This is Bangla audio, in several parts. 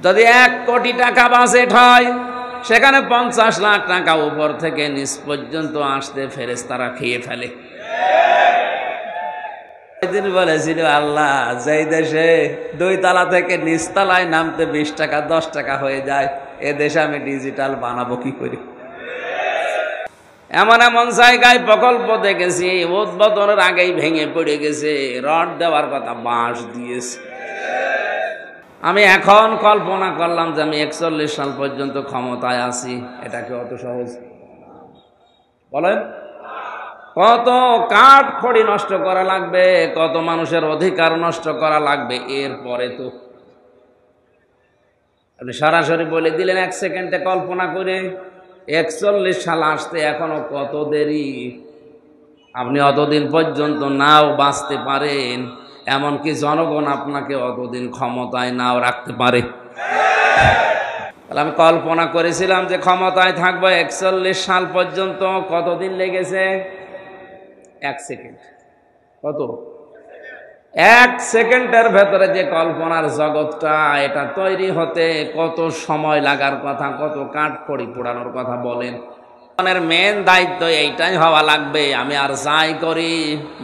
যদি 1 কোটি টাকা বাজেট হয়, সেখানে 50 লাখ টাকা উপর থেকে নিচ পর্যন্ত আসতে ফেরেশতারা খেয়ে ফেলে। এদিন বলেছিল, আল্লাহ যেই দেশে 2 তলা থেকে নিচ তলায় নামতে 20 টাকা 10 টাকা হয়ে যায়, এ দেশে আমি ডিজিটাল বানাবো কি করে? এমন এমন জায়গায় প্রকল্প দেখেছি উদ্বোধনের আগেই ভেঙে পড়ে গেছে, রড দেওয়ার কথা বাঁশ দিয়েছে। আমি এখন কল্পনা করলাম যে আমি 41 সাল পর্যন্ত ক্ষমতায় আছি, এটা কি অত সহজ? বলেন, কত কাঠ খড়ি নষ্ট করা লাগবে, কত মানুষের অধিকার নষ্ট করা লাগবে। এরপরে তো আপনি সরাসরি বলে দিলেন 1 সেকেন্ডে কল্পনা করে। 41 সাল আসতে এখনো কত দেরি। আপনি অতদিন পর্যন্ত নাও বাঁচতে পারেন, এমনকি জনগণ আপনাকে অতদিন ক্ষমতায় নাও রাখতে পারে। তাহলে আমি কল্পনা করেছিলাম যে ক্ষমতায় থাকবো 41 সাল পর্যন্ত। কতদিন লেগেছে? 1 সেকেন্ড। কত? 1 সেকেন্ডের ভেতরে যে কল্পনার জগৎটা, এটা তৈরি হতে কত সময় লাগার কথা, কত কাঠ খড়ি পোড়ানোর কথা বলেন। মরণের মেন দায়িত্ব এইটাই হওয়া লাগবে, আমি আর যাই করি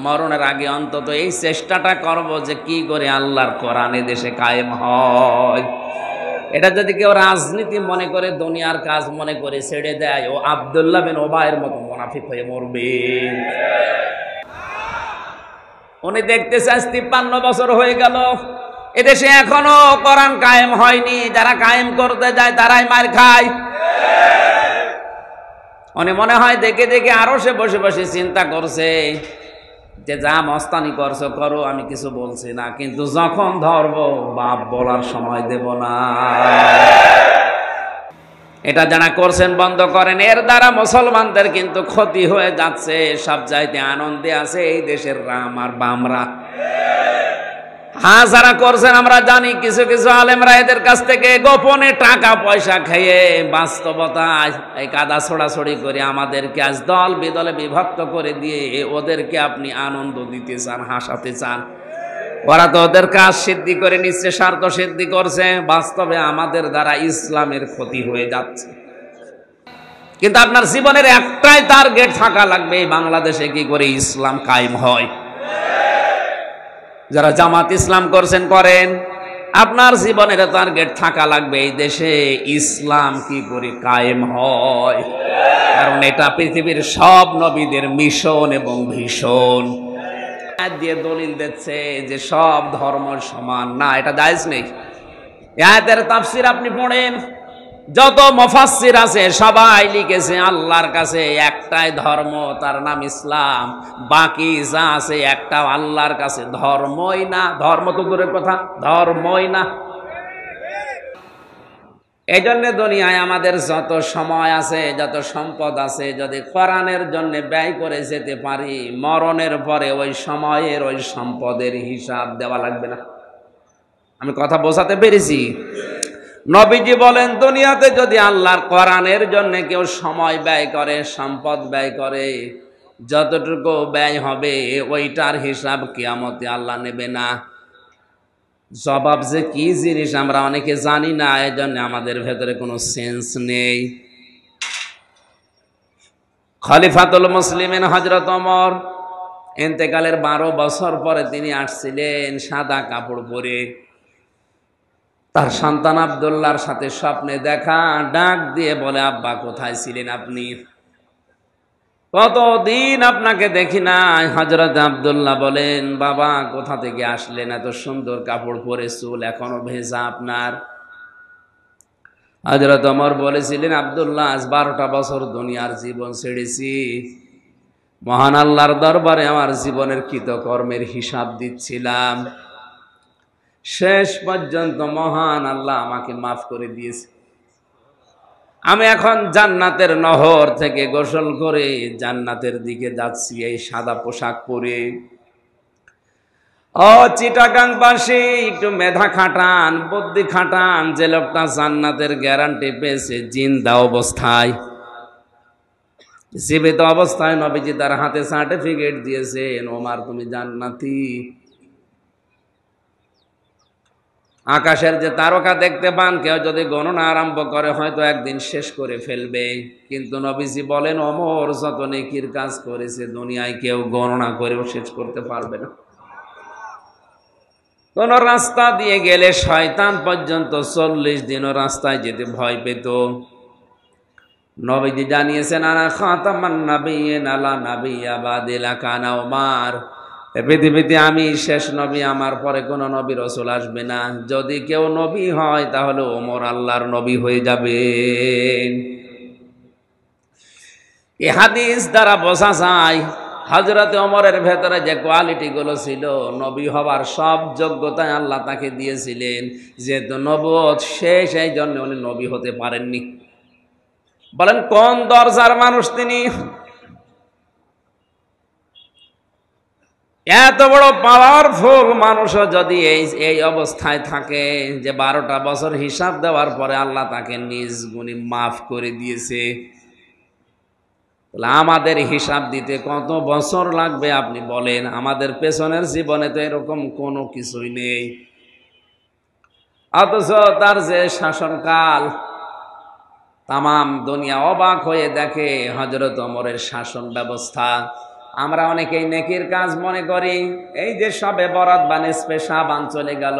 মরণের আগে অন্তত এই চেষ্টাটা করব যে কি করে আল্লাহর কোরআন দেশে কায়েম হয়। এটা যদি কেউ রাজনীতি মনে করে, দুনিয়ার কাজ মনে করে ছেড়ে দেয়, ও আব্দুল্লাহ বিন ওবায়ের মতো মুনাফিক হয়ে মরবে। উনি দেখতেছে 53 বছর হয়ে গেল, এদেশে এখনো কোরআন কায়েম হয়নি। যারা কায়েম করতে যায় তারাই মার খায়। উনি মনে হয় দেখে দেখে আরো সে বসে বসে চিন্তা করছে যে যা মস্তানি করছো করো, আমি কিছু বলছি না, কিন্তু যখন ধরবো বাপ বলার সময় দেব না। এটা যারা করছেন বন্ধ করেন, এর দ্বারা মুসলমানদের কিন্তু ক্ষতি হয়ে যাচ্ছে। সব চাইতে আনন্দে আছে এই দেশের রাম আর বামরা। হ্যাঁ, যারা করছেন আমরা জানি, কিছু কিছু আলেমরা এদের কাছ থেকে গোপনে টাকা পয়সা খেয়ে বাস্তবতায় এই কাদা ছোড়াছড়ি করে আমাদেরকে আজ দল বিদলে বিভক্ত করে দিয়ে ওদেরকে আপনি আনন্দ দিতে চান, হাসাতে চান। ওরা তো ওদের কাজ সিদ্ধি করে নিচ্ছে, স্বার্থ সিদ্ধি করছে। বাস্তবে আমাদের দ্বারা ইসলামের ক্ষতি হয়ে যাচ্ছে। কিন্তু আপনার জীবনের একটাই টার্গেট থাকা লাগবে, বাংলাদেশে কি করে ইসলাম কায়েম হয়। যারা জামাত ইসলাম করছেন করেন, আপনার জীবনের টার্গেট থাকা লাগবে এই দেশে ইসলাম কি করে কায়েম হয়। কারণ এটা পৃথিবীর সব নবীদের মিশন এবং ভীষণ। দিয়ে দলিল দিচ্ছে যে সব ধর্ম সমান না, এটা জায়েজ নেই। আয়াতের তাফসীর আপনি পড়েন, যত মুফাসসির আছে সবাই লিখেছে আল্লাহর কাছে একটাই ধর্ম, তার নাম ইসলাম। বাকি যা আছে একটাও আল্লাহর কাছে ধর্মই না। ধর্ম তো দূরের কথা, ধর্মই না। এই জন্য দুনিয়ায় আমাদের যত সময় আছে, যত সম্পদ আছে, যদি কোরআনের জন্য ব্যয় করে যেতে পারি, মরণের পরে ওই সময়ের ওই সম্পদের হিসাব দেওয়া লাগবে না। আমি কথা বোঝাতে পেরেছি? নবীজি বলেন, দুনিয়াতে যদি আল্লাহর কোরআনের জন্য কেউ সময় ব্যয় করে, সম্পদ ব্যয় করে, যতটুকু ব্যয় হবে ওইটার হিসাব কিয়ামতে আল্লাহ নেবে না। জবাব যে কি জিনিস আমরা অনেকে জানি না, এজন্য আমাদের ভেতরে কোনো সেন্স নেই। খলিফাতুল মুসলিমিন হযরত ওমর ইন্তেকালের 12 বছর পরে তিনি আসছিলেন সাদা কাপড় পরে। তার সন্তান আব্দুল্লাহর সাথে স্বপ্নে দেখা, ডাক দিয়ে বলে, আব্বা কোথায় ছিলেন আপনি? কতদিন আপনাকে দেখি না। হযরত আব্দুল্লাহ বলেন, বাবা কোথা থেকে আসলেন? এত সুন্দর কাপড় পরে, চুল এখনো ভেজা আপনার। হযরত ওমর বলেছিলেন, আব্দুল্লাহ আজ 12টা বছর দুনিয়ার জীবন ছেড়েছি, মহান আল্লাহর দরবারে আমার জীবনের কৃতকর্মের হিসাব দিচ্ছিলাম। শেষ পর্যন্ত মহান আল্লাহ আমাকে মাফ করে দিয়েছে। আমি এখন জান্নাতের নহর থেকে গোসল করে জান্নাতের দিকে যাচ্ছি এই সাদা পোশাক পরে। ও চিটাগাংবাসী, একটু মেধা খাটান, বুদ্ধি খাটান। যে লোকটা জান্নাতের গ্যারান্টি পেয়েছে জিন্দা অবস্থায়, জীবিত অবস্থায়, নবীজি তার হাতে সার্টিফিকেট দিয়েছেন, ওমর তুমি জান্নাতি। আকাশের যে তারকা দেখতে পান, কেউ যদি গণনা আরম্ভ করে হয়তো একদিন শেষ করে ফেলবে, কিন্তু নবীজি বলেন ওমর যত নেকির কাজ করেছে দুনিয়ায় কেউ গণনা করেও শেষ করতে পারবে না। কোন রাস্তা দিয়ে গেলে শয়তান পর্যন্ত 40 দিনও রাস্তায় যেতে ভয় পেত। নবীজি জানিয়েছেন আনা খাতামান নাবিয়্যিন আলা নাবিয়্যা বাদি লাকানা ওমর, পৃথিবীতে আমি শেষ নবী, আমার পরে কোন নবী রাসূল আসবে না। যদি কেউ নবী হয় তাহলে ওমর আল্লাহর নবী হয়ে যাবে। এই হাদিস দ্বারা বোঝা যায় হযরতে ওমরের ভেতরে যে কোয়ালিটি গুলো ছিল, নবী হবার সব যোগ্যতায় আল্লাহ তাকে দিয়েছিলেন, যেহেতু নবুয়ত শেষ এই জন্য উনি নবী হতে পারেননি। বলেন কোন দরজার মানুষ তিনি? এত বড় পাওয়ারফুল মানুষও যদি এই অবস্থায় থাকে যে 12টা বছর হিসাব দেওয়ার পরে আল্লাহ তাকে নিজ গুণে মাফ করে দিয়েছে, আমাদের হিসাব দিতে কত বছর লাগবে আপনি বলেন? আমাদের পেছনের জীবনে তো এরকম কোনো কিছুই নেই, অথচ তার যে শাসনকাল, তামাম দুনিয়া অবাক হয়ে দেখে হযরত ওমরের শাসন ব্যবস্থা। আমরা অনেকেই নেকির কাজ মনে করি, এই যে সবে বরাত বা নিসফে শাবান চলে গেল,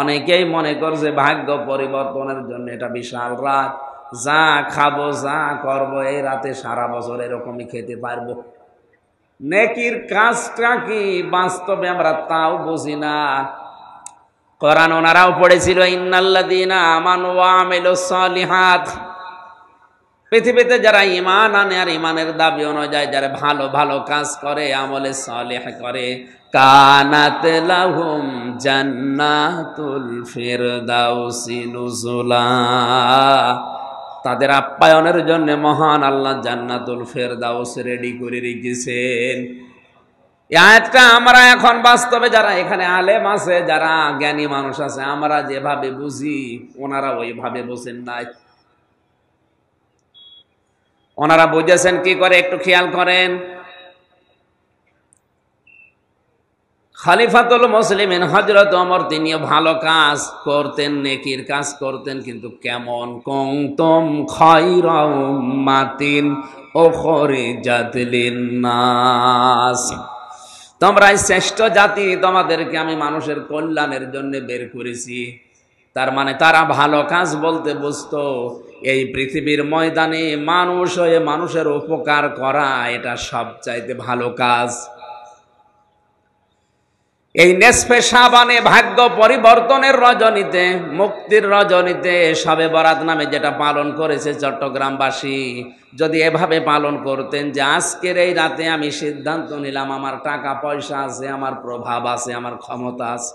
অনেকেই মনে করছে ভাগ্য পরিবর্তনের জন্য এটা বিশাল রাত, যা খাবো যা করবো এই রাতে সারা বছর এরকমই খেতে পারবো। নেকির কাজটা কি বাস্তবে আমরা তাও বুঝি না। কোরআন ওনারাও পড়েছিল ইন্নাল্লাযীনা আমানু ওয়া আমিলুস সালিহাত, পৃথিবীতে যারা ঈমান আনে আর ঈমানের দাবি অনুযায়ী যারা ভালো ভালো কাজ করে, আমলে সালেহ করে, কানাত লাহুম জান্নাতুল ফিরদাউসি নুজুলা, তাদের আপ্যায়নের জন্য মহান আল্লাহ জান্নাতুল ফেরদাউস রেডি করে রেখেছেন। এই আয়াতটা আমরা এখন বাস্তবে যারা এখানে আলেম আছে, যারা জ্ঞানী মানুষ আছে, আমরা যেভাবে বুঝি ওনারা ওইভাবে বোঝেন নাই। ওনারা বুঝেছেন কি করে একটু খেয়াল করেন। খলিফাতুল মুসলিমিন হযরত ওমর তিনিও ভালো কাজ করতেন, নেকির কাজ করতেন, কিন্তু কেমন? কুনতুম খায়রা উম্মাতিন উখরিজাত লিন-নাস, তোমরাই শ্রেষ্ঠ জাতি, তোমাদেরকে আমি মানুষের কল্যাণের জন্য বের করেছি। তার মানে তারা ভালো কাজ বলতে বুঝতো এই পৃথিবীর ময়দানে মানুষ হয়ে মানুষের উপকার করা, এটা সবচাইতে ভালো কাজ। এই নিসফে শাবানে ভাগ্য পরিবর্তনের রজনীতে, মুক্তির রজনীতে শবে বরাত নামে যেটা পালন করেছে চট্টগ্রামবাসী, যদি এভাবে পালন করতেন যে আজকের এই রাতে আমি সিদ্ধান্ত নিলাম আমার টাকা পয়সা আছে, আমার প্রভাব আছে, আমার ক্ষমতা আছে,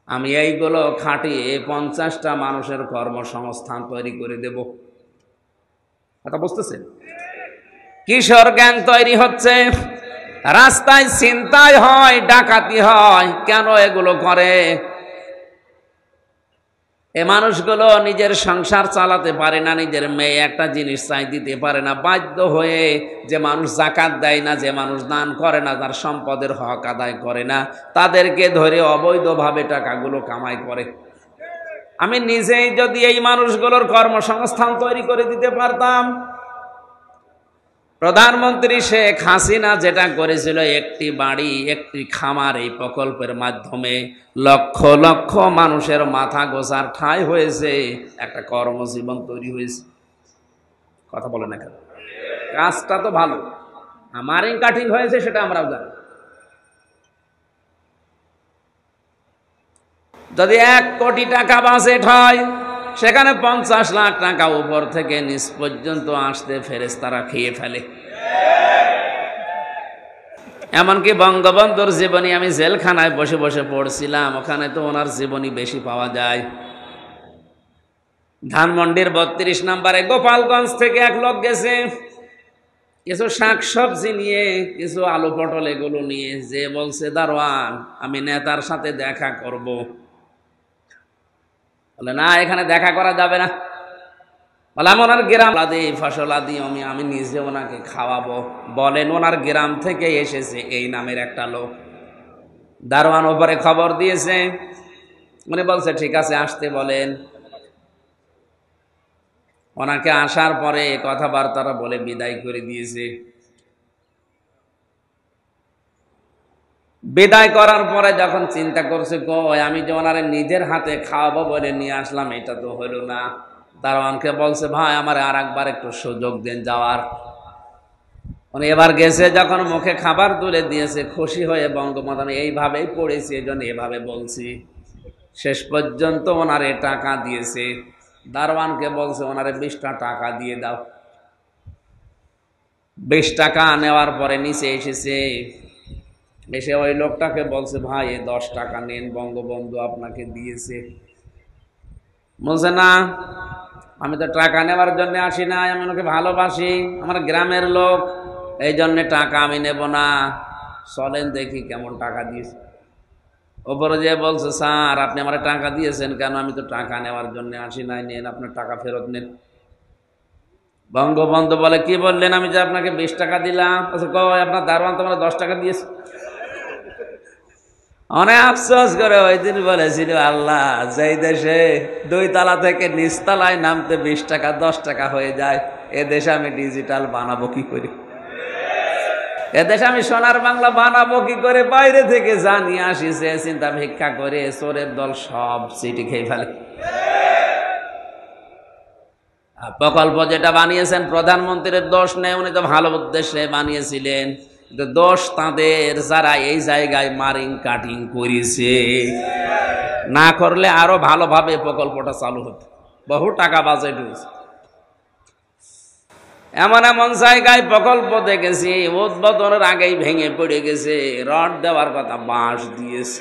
আমি এইগুলো খাটিয়ে 50টা মানুষের কর্মসংস্থান তৈরি করে দেব। কথা বুঝতেছেন? কিশোর গ্যাং তৈরি হচ্ছে, রাস্তায় ছিনতাই হয়, ডাকাতি হয়, কেন এগুলো করে? এ মানুষগুলো নিজের সংসার চালাতে পারে না, নিজের মেয়ে একটা জিনিস চাই দিতে পারে না, বাধ্য হয়ে যে মানুষ যাকাত দেয় না, যে মানুষ দান করে না, তার সম্পদের হক আদায় করে না, তাদেরকে ধরে অবৈধভাবে টাকাগুলো কামাই করে। আমি নিজেই যদি এই মানুষগুলোর কর্মসংস্থান তৈরি করে দিতে পারতাম। প্রধানমন্ত্রী শেখ হাসিনা যেটা করেছিল, একটি বাড়ি একটি খামার, এই প্রকল্পের মাধ্যমে লক্ষ লক্ষ মানুষের মাথা গোছার ঠাঁই হয়েছে, একটা কর্মজীবন তৈরি হয়েছে। কথা বলে না কেন? কাজটা তো ভালো, আমারই কাঠিং হয়েছে সেটা আমরাও জানি। যদি 1 কোটি টাকা বাজেট হয়, সেখানে 50 লাখ টাকা উপর থেকে নিচ পর্যন্ত আসতে ফেরেশতারা খেয়ে ফেলে। এমনকি বঙ্গবন্ধুর জীবনী আমি জেলখানায় বসে বসে পড়ছিলাম, ওখানে তো ওনার জীবনী বেশি পাওয়া যায়। ধানমন্ডির 32 নম্বরে গোপালগঞ্জ থেকে এক লোক গেছে কিছু শাকসবজি নিয়ে, কিছু আলু পটল এগুলো নিয়ে, যে বলছে দারোয়ান আমি নেতার সাথে দেখা করব। বলে না, এখানে দেখা করা যাবে না। বলে আমি ওনার গ্রাম আদি ফসল আদি আমি নিজে ওনাকে খাওয়াবো। বলেন ওনার গ্রাম থেকে এসেছে এই নামের একটা লোক। দারোয়ান ওপরে খবর দিয়েছে, উনি বলছে ঠিক আছে আসতে বলেন। ওনাকে আসার পরে কথাবার্তারা বলে বিদায় করে দিয়েছে। বিদায় করার পরে যখন চিন্তা করছে কই আমি যে ওনারে নিজের হাতে খাওয়াবো বলে নিয়ে আসলাম, এটা তো হলো না। দারোয়ানকে বলছে ভাই আমার আর একবার একটু সুযোগ দেন যাওয়ার। উনি এবার গেছে, যখন মুখে খাবার তুলে দিয়েছে খুশি হয়ে বঙ্গবন্ধু আমি এইভাবেই পড়েছি, এই জন্য এভাবে বলছি। শেষ পর্যন্ত ওনারে টাকা দিয়েছে। দারোয়ানকে বলছে ওনারে 20টা টাকা দিয়ে দাও। 20 টাকা নেওয়ার পরে নিচে এসেছে, এসে ওই লোকটাকে বলছে ভাই 10 টাকা নেন, বঙ্গবন্ধু আপনাকে দিয়েছে। বলছে না আমি তো টাকা নেওয়ার জন্য আসি না, আমি ওনাকে ভালোবাসি, আমার গ্রামের লোক, এই জন্য টাকা আমি নেব না। চলেন দেখি কেমন টাকা দিয়েছে। ওপরে যে বলছে স্যার আপনি আমার টাকা দিয়েছেন কেন? আমি তো টাকা নেওয়ার জন্য আসি নাই, নেন আপনার টাকা ফেরত নেন। বঙ্গবন্ধু বলে কি বললেন? আমি যে আপনাকে 20 টাকা দিলাম। আপনার দারোয়ান তোমার 10 টাকা দিয়েছে। অনেক আফসোস করে ওই দিন বলেছিল আল্লাহ যেই দেশে 2 তলা থেকে নিচতলায় নামতে 20 টাকা 10 টাকা হয়ে যায়, এ দেশে আমি ডিজিটাল বানাবো কি করে? এদেশে আমি সোনার বাংলা বানাবো কি করে? বাইরে থেকে জানিয়ে আসিছে চিন্তা ভিক্ষা করে চোরের দল সব সিটি খেয়ে ফেলে। প্রকল্প যেটা বানিয়েছেন প্রধানমন্ত্রীর দোষ নেই, উনি তো ভালো উদ্দেশ্যে বানিয়েছিলেন, দোষ তাদের যারা এই জায়গায় মারিং কাটিং করেছে। না করলে আরো ভালোভাবে প্রকল্পটা চালু হতো, বহু টাকা বাজেট হয়েছে। এমন এমন জায়গায় প্রকল্প দেখেছি উদ্বোধনের আগেই ভেঙে পড়ে গেছে, রড দেওয়ার কথা বাঁশ দিয়েছে।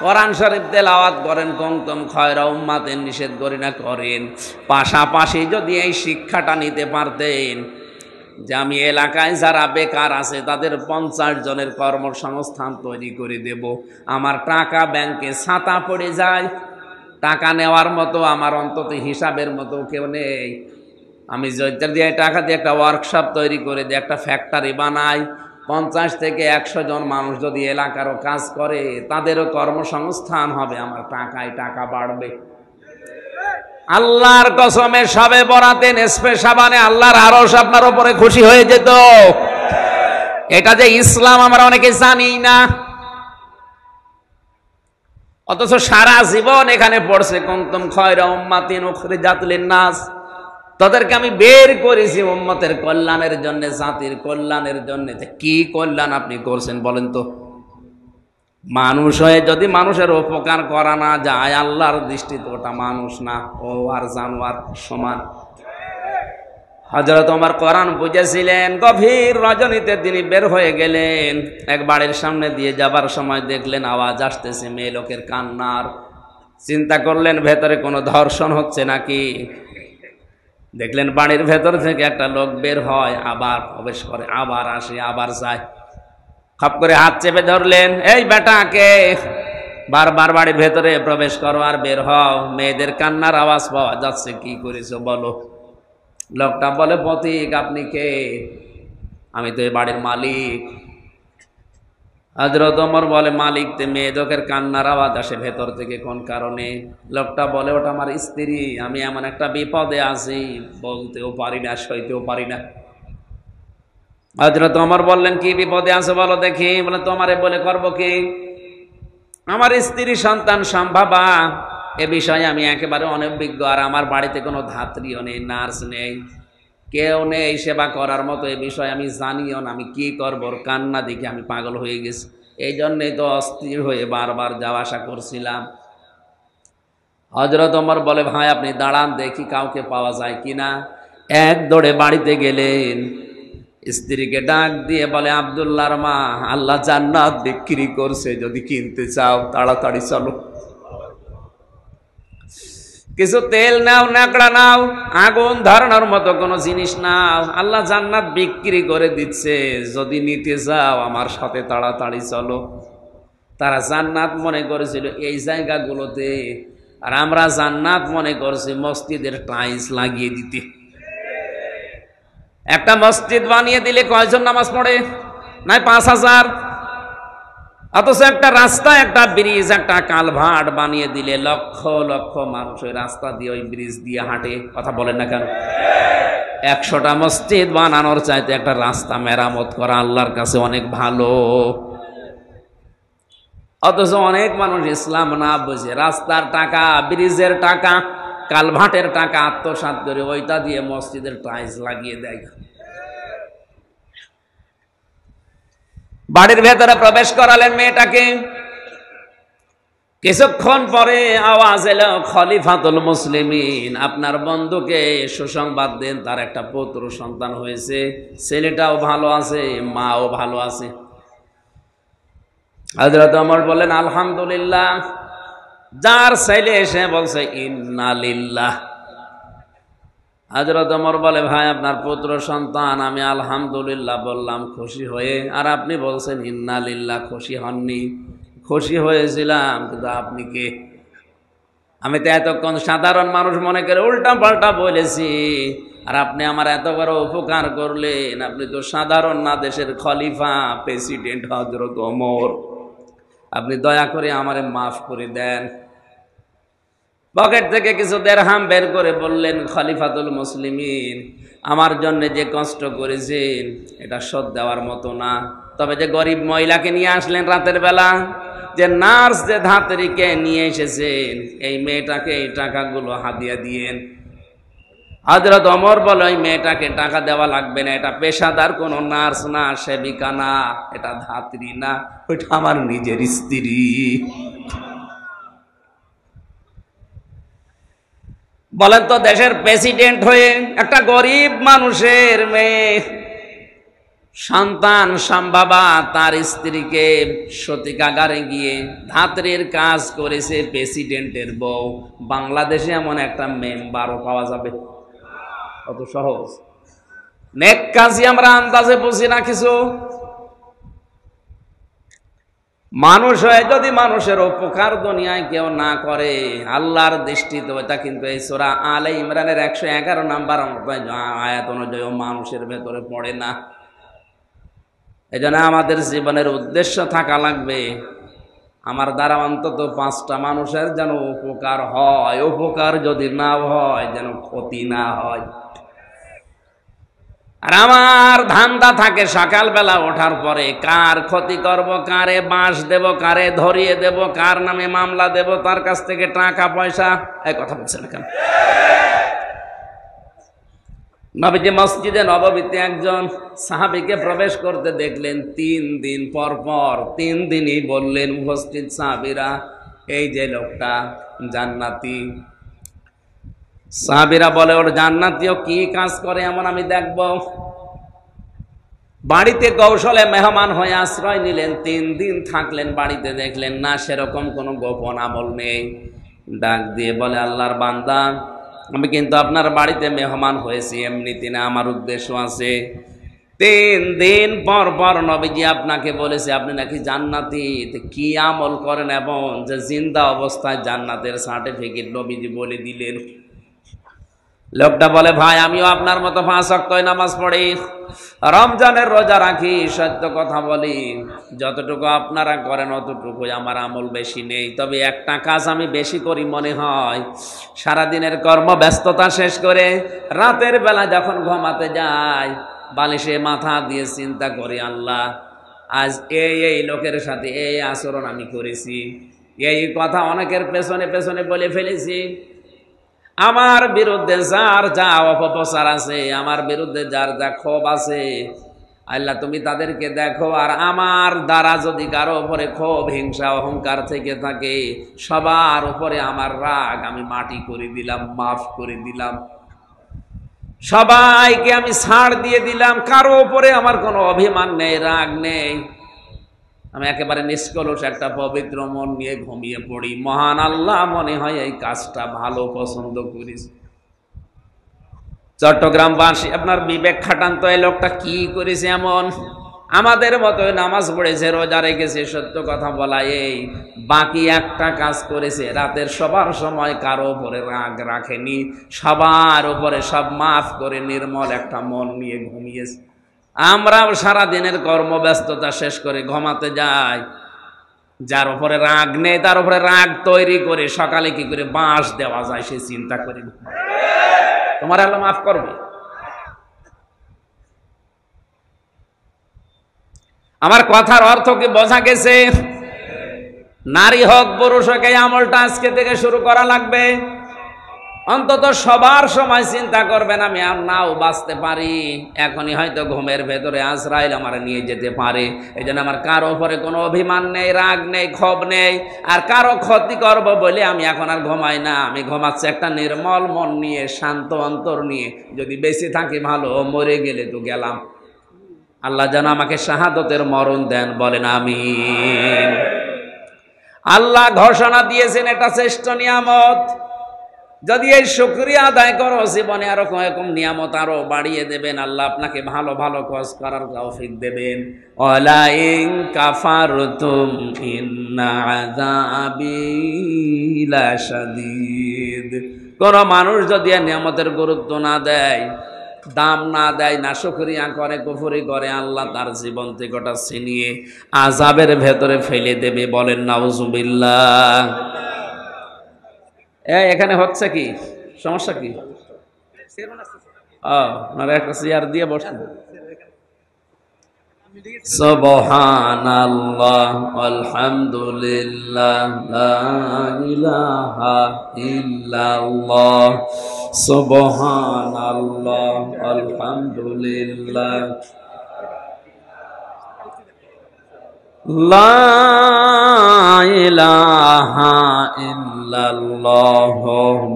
কোরআন শরীফ তেলাওয়াত করেন, কুনতুম খায়রা উম্মাতিন নিষেধ করি না করেন। পাশাপাশি যদি এই শিক্ষাটা নিতে পারতেন যে আমি এলাকায় যারা বেকার আছে তাদের 50 জনের কর্মসংস্থান তৈরি করে দেব, আমার টাকা ব্যাংকে ছাতা পড়ে যায়, টাকা নেওয়ার মতো আমার অন্তত হিসাবের মতো কেউ নেই। আমি যদি টাকা দিয়ে একটা ওয়ার্কশপ তৈরি করে দিই, একটা ফ্যাক্টরি বানাই, 50 থেকে 100 জন মানুষ যদি এলাকারও কাজ করে তাদেরও কর্মসংস্থান হবে, আমার টাকায় টাকা বাড়বে। আল্লাহর কসমে সবে বরাতে নেসফে শাবানে আল্লাহর আরশ আপনার উপরে খুশি হয়ে যেত। এটা যে ইসলাম আমরা অনেকে জানি না, অথচ সারা জীবন এখানে পড়ছে কুনতুম খায়রা উম্মাতিন উখরিজাত লিন-নাস। তাদেরকে আমি বের করেছি উম্মতের কল্যাণের জন্য, জাতির কল্যাণের জন্য। কি কল্যাণ আপনি করছেন বলেন তো? মানুষ হয়ে যদি মানুষের উপকার করা না যায়, আল্লাহর দৃষ্টিতে ওটা মানুষ না, ও আর জানোয়ার সমান। হযরত ওমর কোরআন বুঝেছিলেন। গভীর রজনীতে তিনি বের হয়ে গেলেন, এক বাড়ির সামনে দিয়ে যাবার সময় দেখলেন আওয়াজ আসতেছে মেয়ে লোকের কান্নার। চিন্তা করলেন ভেতরে কোনো ধর্ষণ হচ্ছে নাকি। দেখলেন বাড়ির ভেতর থেকে একটা লোক বের হয়, আবার প্রবেশ করে, আবার আসে, আবার যায়। খপ করে হাত চেপে ধরলেন, এই বেটাকে বারবার বাড়ির ভেতরে প্রবেশ করো আর বের হও, মেয়েদের কান্নার আওয়াজ পাওয়া যাচ্ছে, কি করেছো বলো। লোকটা বলে পথিক আপনি কে? আমি তো এই বাড়ির মালিক। হযরত ওমর বলে মালিক তে মেয়েদের কান্নার আওয়াজ আসে ভেতর থেকে কোন কারণে? লোকটা বলে ওটা আমার স্ত্রী, আমি এমন একটা বিপদে আছি বলতেও পারি না, সইতেও পারি না। হযরত ওমর বললেন কি বিপদে আছে বলো দেখি। বলে তোমারে বলে করবো কি? আমার স্ত্রী সন্তান সম্ভাবা, এ বিষয়ে আমি একেবারে অনভিজ্ঞ, আর আমার বাড়িতে কোনো ধাত্রীও নেই, নার্স নেই, কেউ নেই সেবা করার মতো, এ বিষয়ে আমি জানিও না, আমি কি করবো। ওর কান্না দেখে আমি পাগল হয়ে গেছি, এই জন্যই তো অস্থির হয়ে বারবার যাওয়া আসা করছিলাম। হযরত ওমর বলে ভাই আপনি দাঁড়ান দেখি কাউকে পাওয়া যায় কিনা। এক দৌড়ে বাড়িতে গেলেন, স্ত্রীকে ডাক দিয়ে বলে আব্দুল্লাহর মা, আল্লাহ জান্নাত বিক্রি করছে, যদি কিনতে চাও তাড়াতাড়ি চলো, কিছু তেল নাও, ন্যাকড়া নাও, আগুন ধরানোর মতো কোনো জিনিস নাও, আল্লাহ জান্নাত বিক্রি করে দিচ্ছে, যদি নিতে যাও আমার সাথে তাড়াতাড়ি চলো। তারা জান্নাত মনে করেছিল এই জায়গাগুলোতে, আর আমরা জান্নাত মনে করছি মসজিদের টাইলস লাগিয়ে দিতে। একটা মসজিদ বানিয়ে দিলে কয়জন নামাজ পড়ে? নাই 5000। অথচ একটা রাস্তা, একটা ব্রিজ, একটা কালভার্ট বানিয়ে দিলে লক্ষ লক্ষ মানুষ ওই রাস্তা দিয়ে, ওই ব্রিজ দিয়ে হাঁটে। কথা বলেন না কেন? 100টা মসজিদ বানানোর চাইতে একটা রাস্তা মেরামত করা আল্লাহর কাছে অনেক ভালো। অথচ অনেক মানুষ ইসলাম না বুঝে রাস্তার টাকা, ব্রিজের টাকা, কালভার্টের টাকা আত্মসাৎ করে ওইটা দিয়ে মসজিদের টাইলস লাগিয়ে দেয়। বাড়ির ভেতরে প্রবেশ করালেন মেয়েটাকে, কিছুক্ষণ পরে আওয়াজ এলো, খলিফাতুল মুসলিমিন, আপনার বন্ধুকে সুসংবাদ দেন, তার একটা পুত্র সন্তান হয়েছে, ছেলেটাও ভালো আছে, মাও ভালো আছে। হযরত ওমর বলেন আলহামদুলিল্লাহ। যার ছেলে এসে বলছে ইন্না লিল্লাহ। হযরত ওমর বলে, ভাই আপনার পুত্র সন্তান, আমি আলহামদুলিল্লাহ বললাম খুশি হয়ে, আর আপনি বলছেন ইন্না লিল্লাহ। খুশি হননি? খুশি হয়েছিলাম, কিন্তু আপনি কে? আমি তো এতক্ষণ সাধারণ মানুষ মনে করে উল্টা পাল্টা বলেছি, আর আপনি আমার এত বড় উপকার করলেন। আপনি তো সাধারণ না, দেশের খলিফা, প্রেসিডেন্ট হযরত ওমর। আপনি দয়া করে আমারে মাফ করে দেন। পকেট থেকে কিছু দিরহাম বের করে বললেন, খলিফাতুল মুসলিমিন, আমার জন্য যে কষ্ট করেছেন এটা শোধ দেওয়ার মতো না। তবে যে গরিব মহিলাকে নিয়ে আসলেন রাতের বেলা, যে নার্স, যে ধাত্রীকে নিয়ে এসেছেন, এই মেয়েটাকে এই টাকাগুলো হাদিয়া দিয়েন। হযরত ওমর বলে, ওই মেয়েটাকে টাকা দেওয়া লাগবে না, এটা পেশাদার কোনো নার্স না, সেবিকা না, এটা ধাত্রী না, ওইটা আমার নিজের স্ত্রী। বলেন তো, দেশের প্রেসিডেন্ট হয়ে একটা গরিব মানুষের মেয়ে সন্তান সম্ভাবা তার স্ত্রীকে সতীকাগারে গিয়ে ধাত্রীর কাজ করেছে প্রেসিডেন্টের বউ। বাংলাদেশে এমন একটা মেম্বারও পাওয়া যাবে? কত সহজ! নেক কাজই আমরা আন্দাজে বুঝি না কিছু। মানুষ হয়ে যদি মানুষের উপকার দুনিয়ায় কেউ না করে, আল্লাহর দৃষ্টিতে ওইটা কিন্তু এই সূরা আলে ইমরানের 111 নাম্বার আয়াত অনুযায়ী মানুষের ভেতরে পড়ে না। এই জন্য আমাদের জীবনের উদ্দেশ্য থাকা লাগবে, আমার দ্বারা অন্তত 5টা মানুষের যেন উপকার হয়, উপকার যদি না হয় যেন ক্ষতি না হয়। আর আমার ধান্দা থাকে সকালবেলা ওঠার পরে কার ক্ষতি করব, কারে বাঁশ দেব, কারে ধরিয়ে দেব, কার নামে মামলা দেব, তার কাছ থেকে টাকা পয়সা। এই কথা বলছেন না কেন? নবীজি মসজিদে নববীতে একজন সাহাবীকে প্রবেশ করতে দেখলেন। 3 দিন পর পর 3 দিনই বললেন উপস্থিত সাহাবীরা, এই যে লোকটা জান্নাতি। সাহাবীরা বলে, ওর জান্নাতীও কি কাজ করে এমন আমি দেখব। বাড়িতে কৌশলে মেহমান হয়ে আশ্রয় নিলেন, 3 দিন থাকলেন বাড়িতে, দেখলেন না সেরকম কোনো গোপন আমল নেই। ডাক দিয়ে বলে, আল্লাহর বান্দা, আমি কিন্তু আপনার বাড়িতে মেহমান হয়েছি এমনিতে না, আমার উদ্দেশ্য আছে। 3 দিন পর পর নবীজি আপনাকে বলেছে আপনি নাকি জান্নাতি, কি আমল করেন এবং যে জিন্দা অবস্থায় জান্নাতের সার্টিফিকেট নবীজি বলে দিলেন। লোকটা বলে, ভাই আমিও আপনার মতো 5 ওয়াক্ত নামাজ পড়ি, রমজানের রোজা রাখি, সত্য কথা বলি, যতটুকু আপনারা করেন অতটুকু আমার আমল বেশি নেই। তবে একটা কাজ আমি বেশি করি মনে হয়, সারাদিনের কর্মব্যস্ততা শেষ করে রাতের বেলা যখন ঘুমাতে যাই, বালিশে মাথা দিয়ে চিন্তা করি, আল্লাহ আজ এই লোকের সাথে এই আচরণ আমি করেছি, এই কথা অনেকের পেছনে পেছনে বলে ফেলেছি, আমার বিরুদ্ধে যার যা অপপ্রচার আছে, আমার বিরুদ্ধে যার যা ক্ষোভ আছে, আল্লাহ তুমি তাদেরকে দেখো। আর আমার দ্বারা যদি কারো উপরে ক্ষোভ, হিংসা, অহংকার থেকে থাকে, সবার উপরে আমার রাগ আমি মাটি করে দিলাম, মাফ করে দিলাম, সবাইকে আমি ছাড় দিয়ে দিলাম, কারো উপরে আমার কোনো অভিমান নেই, রাগ নেই, আমি একেবারে নিষ্কলুষ একটা পবিত্র মন নিয়ে ঘুমিয়ে পড়ি। মহান আল্লাহ মনে হয় এই কাজটা ভালো পছন্দ করিস। চট্টগ্রামবাসী আপনার বিবেক খাটান তো, এই লোকটা কি করেছে এমন? আমাদের মতো নামাজ পড়েছে, রোজা রেখেছে, সত্য কথা বলা, এই বাকি একটা কাজ করেছে, রাতের সবার সময় কারো উপরে রাগ রাখেনি, সবার উপরে সব মাফ করে নির্মল একটা মন নিয়ে ঘুমিয়েছে। আমরাও সারা দিনের কর্মব্যস্ততা শেষ করে ঘুমাতে যাই, যার উপরে রাগ নেই তার উপরে রাগ তৈরি করে সকালে কি করে বাঁশ দেওয়া যায় সে চিন্তা করে, তোমার আল্লাহ মাফ করবে? আমার কথার অর্থ কি বোঝা গেছে? নারী হোক পুরুষ হোক এই আমলটা আজকে থেকে শুরু করা লাগবে। অন্তত সবার সময় চিন্তা করবেন আমি আর নাও বাঁচতে পারি, এখনই হয়তো ঘুমের ভেতরে আজরাইল আমার নিয়ে যেতে পারে। এই জন্য আমার কারো উপরে কোনো অভিমান নেই, রাগ নেই, ক্ষোভ নেই, আর কারো ক্ষতি করব বলে আমি এখন আর ঘুমাই না। আমি ঘুমাচ্ছি একটা নির্মল মন নিয়ে, শান্ত অন্তর নিয়ে। যদি বেঁচে থাকি ভালো, মরে গেলে তো গেলাম। আল্লাহ যেন আমাকে শাহাদতের মরণ দেন, বলেন আমিন। আল্লাহ ঘোষণা দিয়েছেন এটা শ্রেষ্ঠ নিয়ামত, যদি এই শুকরিয়া আদায় করো জীবনে আরো কয়েকম নিয়ামত আরো বাড়িয়ে দেবেন। আল্লাহ আপনাকে ভালো ভালো কাজ করার তৌফিক দেবেন। ওয়ালা ইন কাফারতুম ইন্না আযাবি লাশাদীদ। কোন মানুষ যদি নিয়ামতের গুরুত্ব না দেয়, দাম না দেয়, না শুকরিয়া করে, কুফরি করে, আল্লাহ তার জীবন থেকে ওটা ছিনিয়ে আযাবের ভেতরে ফেলে দেবে, বলেন নাউজুবিল্লাহ। এখানে হচ্ছে কি সমস্যা কি? আপনারা একটা চেয়ার দিয়ে বসেন। সুবহানাল্লাহ আলহামদুলিল্লাহ লা ইলাহা ইল্লাল্লাহ সুবহানাল্লাহ আলহামদুলিল্লাহ লা ইলাহা ইল্লাল্লাহ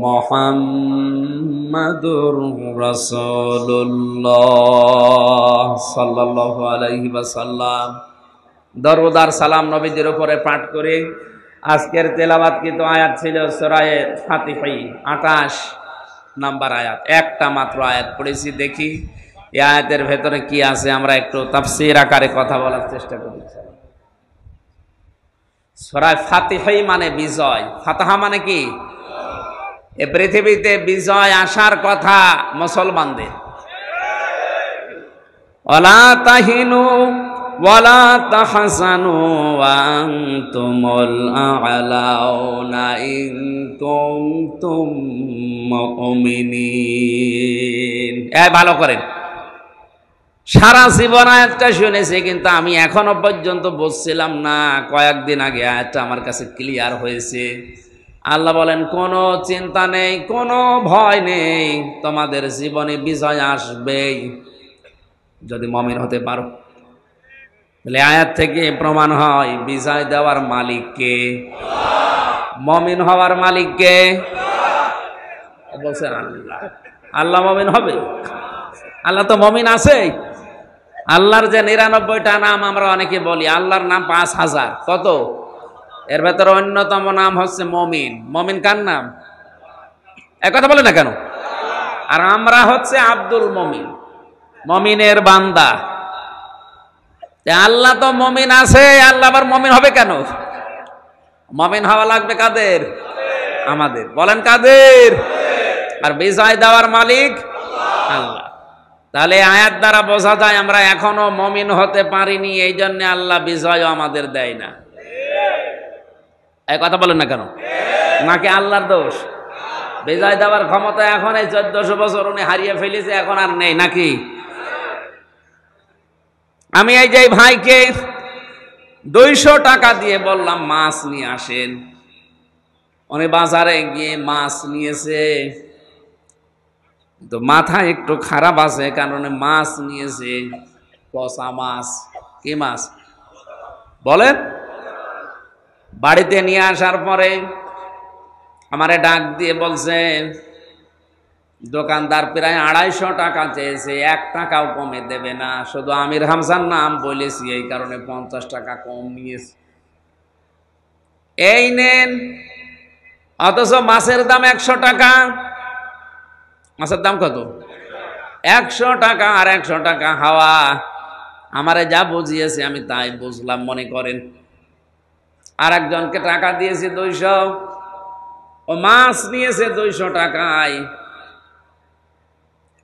মুহাম্মাদুর রাসূলুল্লাহ সাল্লাল্লাহু আলাইহি ওয়াসাল্লাম। দরুদ আর সালাম নবীদের উপরে পাঠ করে আজকের তেলাওয়াতকৃত আয়াত ছিল সূরা ফাতিহা 28 নাম্বার আয়াত। একটা মাত্র আয়াত পড়েছি, দেখি এই আয়াতের ভেতরে কি আছে আমরা একটু তাফসীর আকারে কথা বলার চেষ্টা করি। সূরা ফাতিহা মানে বিজয়, ফাতাহা মানে কি? এই পৃথিবীতে বিজয় আসার কথা মুসলমানদের। ওয়ালা তাহিনু ওয়ালা তাহজানু ওয়া আনতুমুল আ'লাউনা ইন কুনতুম মুমিনিন। ভালো করেন, সারা জীবন আয়াতটা শুনেছি, কিন্তু আমি এখনো পর্যন্ত বুঝছিলাম না। কয়েকদিন আগে আয়াতটা আমার কাছে ক্লিয়ার হয়েছে। আল্লাহ বলেন কোনো চিন্তা নেই, কোনো ভয় নেই, তোমাদের জীবনে বিজয় আসবেই যদি মুমিন হতে পারো। তাহলে আয়াত থেকে প্রমাণ হয় বিজয় দেওয়ার মালিক কে? মুমিন হওয়ার মালিক কে? বলছেন আল্লাহ। আল্লাহ মুমিন হবে? আল্লাহ তো মুমিন আছে। আল্লাহর যে 99টা নাম আমরা অনেকে বলি, আল্লাহর নাম 5000। কত? এর ভেতরে অন্যতম নাম হচ্ছে মুমিন। মুমিন কার নাম? এক কথা বলে না কেন? আর আমরা হচ্ছে আব্দুল মুমিন, মুমিনের বান্দা। আল্লাহ তো মুমিন আছে, আল্লাহ আবার মুমিন হবে কেন? মুমিন হওয়া লাগবে কাদের? আমাদের। বলেন কাদের? আর বিজয় দেওয়ার মালিক আল্লাহ। তাহলে আয়াত দ্বারা বোঝা যায় আমরা এখনো মুমিন হতে পারিনি, এই জন্য আল্লাহ বিজয়ও আমাদের দেয় না। এই কথা বলেন না কেন? নাকি আল্লাহর দোষ? বিজয় দেওয়ার ক্ষমতা এখন এই 1400 বছর উনি হারিয়ে ফেলেছে, এখন আর নেই নাকি? আমি এই যে ভাইকে 200 টাকা দিয়ে বললাম মাছ নিয়ে আসেন, উনি বাজারে গিয়ে মাছ নিয়েছে। তো মাথা একটু খারাপ আছে, কারণ মাছ নিয়েছে পচা মাছ। কি মাছ বলেন? বাড়িতে নিয়ে আসার পরে আমারে ডাক দিয়ে বলছে দোকানদার প্রায় 250 টাকা চেয়েছে, 1 টাকাও কমে দেবে না। শুধু আমির হামজার নাম বলেছি, এই কারণে 50 টাকা কম নিয়েছে। এই নেন। অথচ মাছের দাম 100 টাকা। মাছের দাম কত? 100 টাকা। আর 100 টাকা হাওয়া। আমারে যা বুঝিয়েছে আমি তাই বুঝলাম মনে করেন। আর একজনকে টাকা দিয়েছি 200, ও মাছ নিয়েছে 200 টাকায়,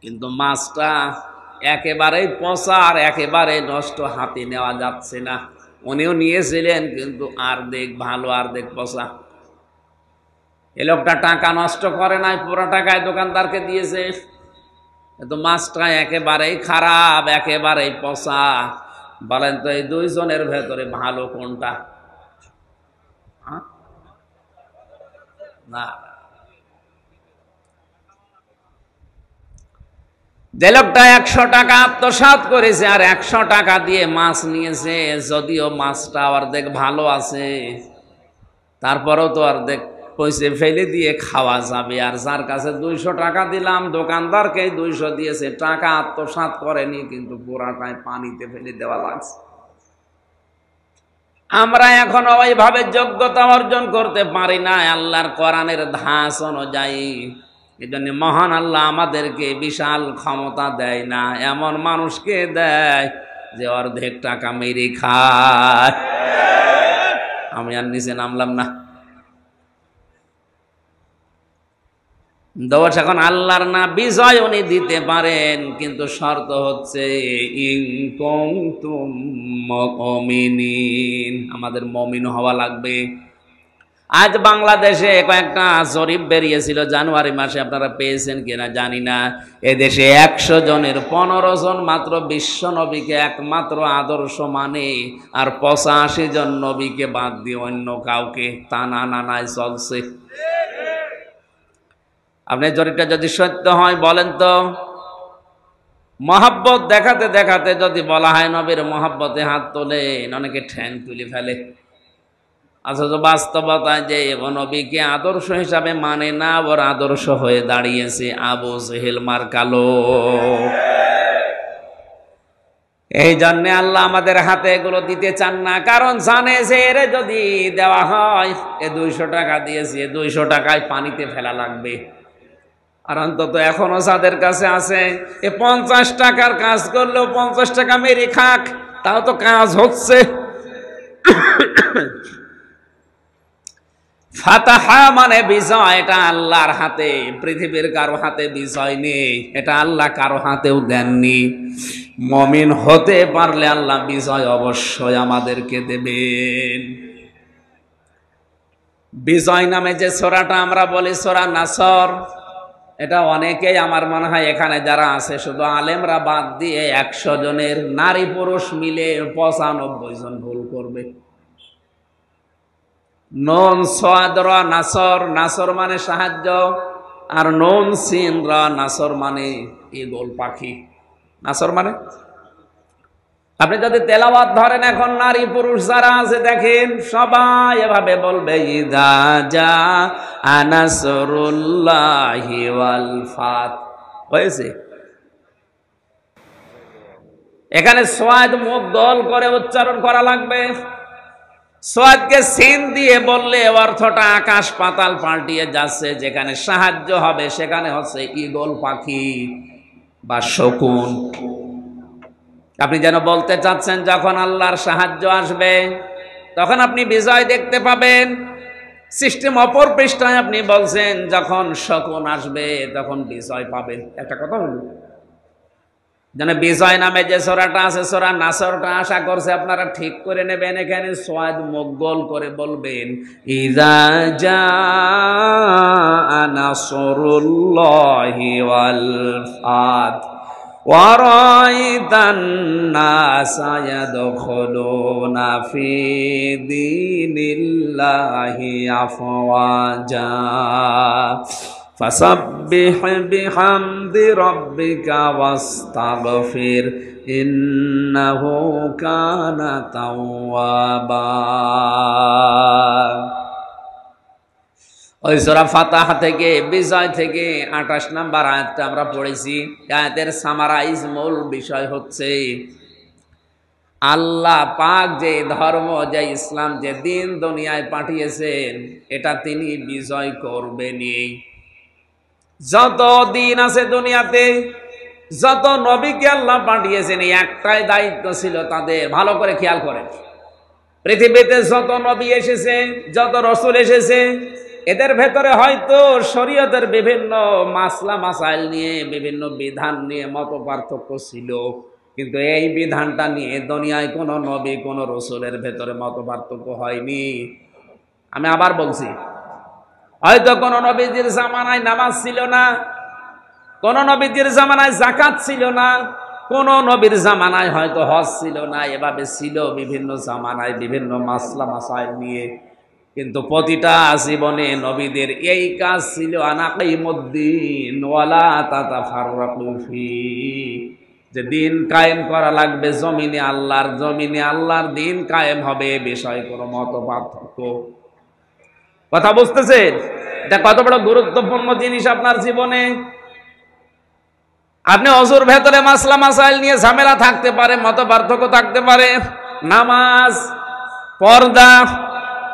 কিন্তু মাছটা একেবারেই পচা আর একেবারে নষ্ট, হাতে নেওয়া যাচ্ছে না। উনিও নিয়েছিলেন, কিন্তু অর্ধেক ভালো অর্ধেক পচা। এ লোকটা টাকা নষ্ট করে নাই, পুরো টাকায় দোকানদারকে দিয়েছে। কিন্তু মাছটা একেবারেই খারাপ, একেবারেই পচা। বলেন তো এই দুইজনের ভেতরে ভালো কোনটা? না, যে লোকটা 100 টাকা আত্মসাৎ করেছে আর 100 টাকা দিয়ে মাছ নিয়েছে, যদিও মাছটা অর্ধেক ভালো আছে, তারপরেও তো অর্ধেক পয়সা ফেলে দিয়ে খাওয়া যাবে। আর যার কাছে 200 টাকা দিলাম, দোকানদারকে 200 দিয়েছে, টাকা আত্মসাৎ করেনি, কিন্তু পুরাটাই পানিতে ফেলে দেওয়া লাগছে। আমরা এখন ওইভাবে যোগ্যতা অর্জন করতে পারি না আল্লাহর কোরআনের ধাঁচ অনুযায়ী। এই জন্য মহান আল্লাহ আমাদেরকে বিশাল ক্ষমতা দেয় না, এমন মানুষকে দেয় যে অর্ধেক টাকা মেরে খায়। আমি আর নিচে নামলাম না। দোষ এখন আল্লাহর না, বিজয় উনি দিতে পারেন, কিন্তু শর্ত হচ্ছে ইন কুনতুম মুমিনিন, আমাদের মুমিন হওয়া লাগবে। আজ বাংলাদেশে কয়েকটা জরিপ বেরিয়েছিল জানুয়ারি মাসে, আপনারা পেয়েছেন কিনা জানি না। এদেশে 100 জনের 15 জন মাত্র বিশ্ব নবীকে একমাত্র আদর্শ মানে, আর 85 জন নবীকে বাদ দিয়ে অন্য কাউকে টানা নানায় চলছে। আপনি জরিপটা যদি সত্য হয় বলেন তো, মহাব্বত দেখাতে দেখাতে যদি বলা হয় নবীর মহাব্বতে হাত তোলেন, অনেকে ঠ্যাং তুলে ফেলে। অথচ বাস্তবতায় যে নবীকে আদর্শ হিসাবে মানে না, ওর আদর্শ হয়ে দাঁড়িয়েছে আবু জেহেল মার্কালো। এই জন্য আল্লাহ আমাদের হাতে এগুলো দিতে চান না, কারণ জানে যে এরে যদি দেওয়া হয়, এ 200 টাকা দিয়েছে, 200 টাকায় পানিতে ফেলা লাগবে। আর অন্তত এখনো যাদের কাছে আছে, এ 50 টাকার কাজ করলেও 50 টাকা মেরে খাক, তাও তো কাজ হচ্ছে। ফাতাহা মানে বিজয়, এটা আল্লাহর হাতে, পৃথিবীর কারো হাতে বিজয় নেই, এটা আল্লাহ কারো হাতেও দেননি। মুমিন হতে পারলে আল্লাহ বিজয় অবশ্যই আমাদেরকে দেবেন। বিজয় নামে যে সূরাটা আমরা বলি সূরা নাসর, এটা অনেকেই আমার মনে হয় এখানে যারা আছে শুধু আলেমরা বাদ দিয়ে 100 জনের নারী পুরুষ মিলে 95 জন ভুল করবে। নুন সাদ রা নাসর, নাসর মানে সাহায্য, আর নুন সিন রা নাসর মানে ঈগল পাখি। নাসর মানে, আপনি যদি তেলাওয়াত ধরেন এখন নারী পুরুষ যারা আছে দেখেন সবাই এভাবে বলবে ইযা জা নাসরুল্লাহি ওয়াল ফাত। হয়েছে? এখানে সোয়াদ মুখ দল করে উচ্চারণ করা লাগবে। সোয়াদকে সিন দিয়ে বললে অর্থটা আকাশ পাতাল পাল্টিয়ে যাচ্ছে। যেখানে সাহায্য হবে সেখানে হচ্ছে ঈগল পাখি বা শকুন। আপনি যেন বলতে চাচ্ছেন যখন আল্লাহর সাহায্য আসবে তখন আপনি বিজয় দেখতে পাবেন। সিস্টেম অপর পৃষ্ঠায় আপনি বলছেন যখন শকুন আসবে তখন বিজয় পাবেন। একটা কথা হলো, যেন বিজয় নামে যে সূরাটা আছে সূরা নাসরটা আশা করছে আপনারা ঠিক করে নেবেন। এখানে সোয়াদ মুগল করে বলবেন ইযা জাআ নাসরুল্লাহি ওয়াল ফাত ওয়া রাআইতান নাসা ইয়াদখুলুনা ফি দীনিল্লাহি আফওয়াজা ফাসাব্বিহ বিহামদি রাব্বিকা ওয়াস্তাগফির ইন্নাহু কানা তাওয়াবা। ওই সূরা ফাতিহা থেকে বিজয় থেকে 28 নম্বর আয়াতটা আমরা পড়েছি। আয়াতের সামারাইজ মূল বিষয় হচ্ছে আল্লাহ পাক যে ধর্ম, যে ইসলাম, যে দিন দুনিয়ায় পাঠিয়েছেন এটা তিনি বিজয় করবেনই। যত দিন আছে দুনিয়াতে, যত নবীকে আল্লাহ পাঠিয়েছেন, একটাই দায়িত্ব ছিল তাদের, ভালো করে খেয়াল করেন। পৃথিবীতে যত নবী এসেছে, যত রসুল এসেছে, এদের ভেতরে হয়তো শরীয়তের বিভিন্ন মাসলা মাসাইল নিয়ে, বিভিন্ন বিধান নিয়ে মত পার্থক্য ছিল, কিন্তু এই বিধানটা নিয়ে দুনিয়ায় কোনো নবী কোনো রসুলের ভেতরে মত পার্থক্য হয়নি। আমি আবার বলছি, হয়তো কোন নবীজির জামানায় নামাজ ছিল না, কোন নবীজির জামানায় যাকাত ছিল না, কোন নবীর জামানায় হয়তো হজ ছিল না, এভাবে ছিল বিভিন্ন জামানায় বিভিন্ন মাসলা মাসাইল নিয়ে। কিন্তু প্রতিটা জীবনে নবীদের এই কাজ ছিল, আনাকিমুদ্দিন ওয়ালা তাতাফাররাকু ফি, যে দিন কায়েম করা লাগবে জমিনে আল্লাহর দিন কায়েম হবে, বিষয়ে কোনো মত পার্থক্য। কথা বুঝতেছেন? এটা কত বড় গুরুত্বপূর্ণ জিনিস আপনার জীবনে। আপনি অজুর ভেতরে মাসলা মাসাইল নিয়ে ঝামেলা থাকতে পারে, মত পার্থক্য থাকতে পারে, নামাজ, পর্দা,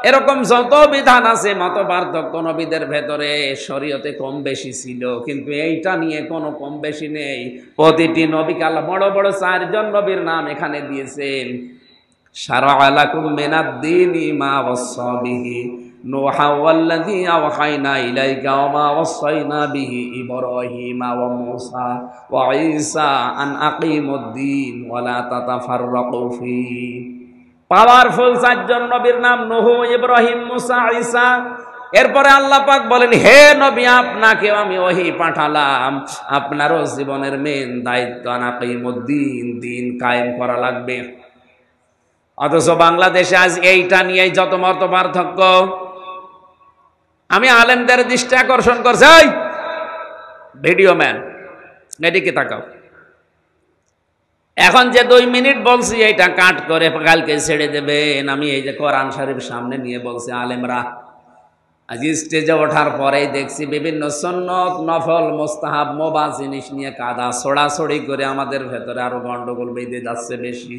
এরকম যত বিধান আছে মত পার্থক্য নবীদের ভেতরে শরীয়তে কম বেশি ছিল, কিন্তু এইটা নিয়ে কোনো কম বেশি নেই। প্রতিটি নবীকে আল্লাহ বড় বড় 4 জন নবীর নাম এখানে দিয়েছেন। শারা'a লাকুম মিনাদ-দীনি মা ওয়াসসা বিহি নূহা ওয়াল্লাযী আওহায়না ইলাইকা ওয়া মা ওয়াসাইনা বিহি ইব্রাহিমা ওয়া মূসা ওয়া ঈসা আন আকিমুদ-দীন ওয়া লা তাতাফাররাকু ফীহি। পাওয়ারফুল 4 জন নবীর নাম, নূহ, ইব্রাহিম, মূসা, ঈসা। এরপরে আল্লাহ পাক বলেন, হে নবী, আপনাকেও আমি ওহী পাঠালাম, আপনারও জীবনের মেন দায়িত্ব আনাকিমুদ্দিন, দিন কায়েম করা লাগবে। অথচ বাংলাদেশে আজ এইটা নিয়েই যত মত পার্থক্য। আমি আলেমদের দৃষ্টি আকর্ষণ করছি, এই ভিডিও ম্যান এদিকে তাকাও, এখন যে 2 মিনিট বলছি এইটা কাট করে কালকে ছেড়ে দেবেন। আমি এই যে কোরআন শরীফ সামনে নিয়ে বলছি, আলেমরা আজ স্টেজে ওঠার পরেই দেখছি বিভিন্ন সুন্নত, নফল, মুস্তাহাব, মোবা জিনিস নিয়ে কাদা ছড়াছড়ি করে আমাদের ভেতরে আরো গন্ডগোল বেঁধে যাচ্ছে বেশি।